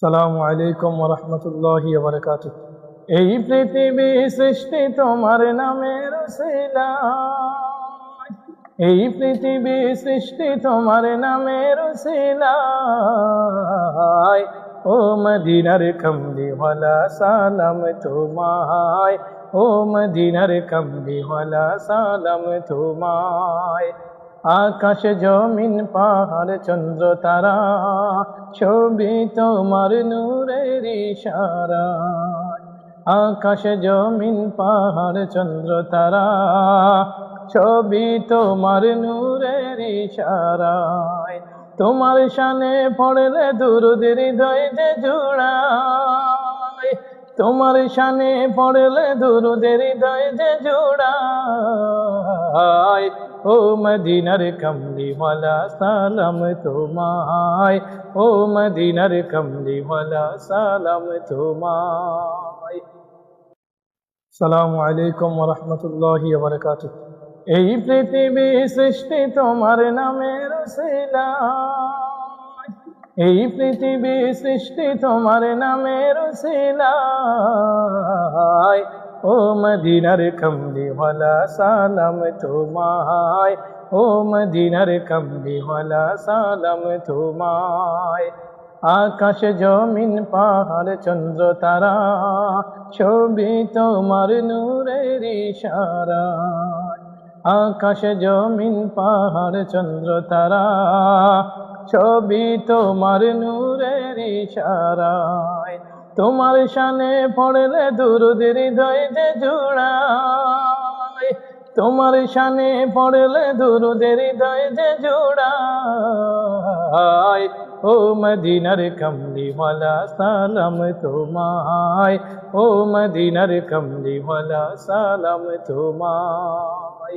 সালামু আলাইকুম ওয়া রাহমাতুল্লাহি ওয়া বারাকাতুহু। এই পৃথিবী সৃষ্টি তোমার নামের উসিলায়, এই পৃথিবী সৃষ্টি তোমার নামের উসিলায়। ও মদিনার কমলিওয়ালা সালাম তোমায়, ও মদিনার কমলিওয়ালা সালাম তোমায়। আকাশ জমিন পাহাড় চন্দ্র তারা ছবি তোমার নূরের ইশারায়। আকাশ জমিন পাহাড় চন্দ্র তারা ছবি তোমার নূরের ইশারায়। তোমার শানে পড়লে দুরূদ হৃদয় যে জুড়ায়, তোমার শানে পড়লে দুরূদ হৃদয় যে জুড়ায়। ও মদিনার কমলিওয়ালা সালাম তোমায়, ও মদিনার কমলিওয়ালা সালাম তোমায়। সালামু আলাইকুম ওয়া রাহমাতুল্লাহি ওয়া বারাকাতুহু। এই পৃথিবী সৃষ্টি তোমার নামের উসিলায়, এই পৃথিবী সৃষ্টি তোমার নামের উসিলায়। ও মদিনার কমলিওয়ালা সালাম তোমায়, ও মদিনার কমলিওয়ালা সালাম তোমায়। আকাশ জমিন পাহাড় চন্দ্র তারা ছবি তোমার নূরের ইশারায়। আকাশ জমিন পাহাড় চন্দ্র তারা ছবি তোমার নূরের ইশারায়। তোমার শানে পড়লে দুরূদ হৃদয় যে জুড়ায়, তোমার শানে পড়লে দুরূদ হৃদয় যে জুড়ায়। ও মদিনার কমলিওয়ালা সালাম তোমায়, ও মদিনার কমলিওয়ালা সালাম তোমায়।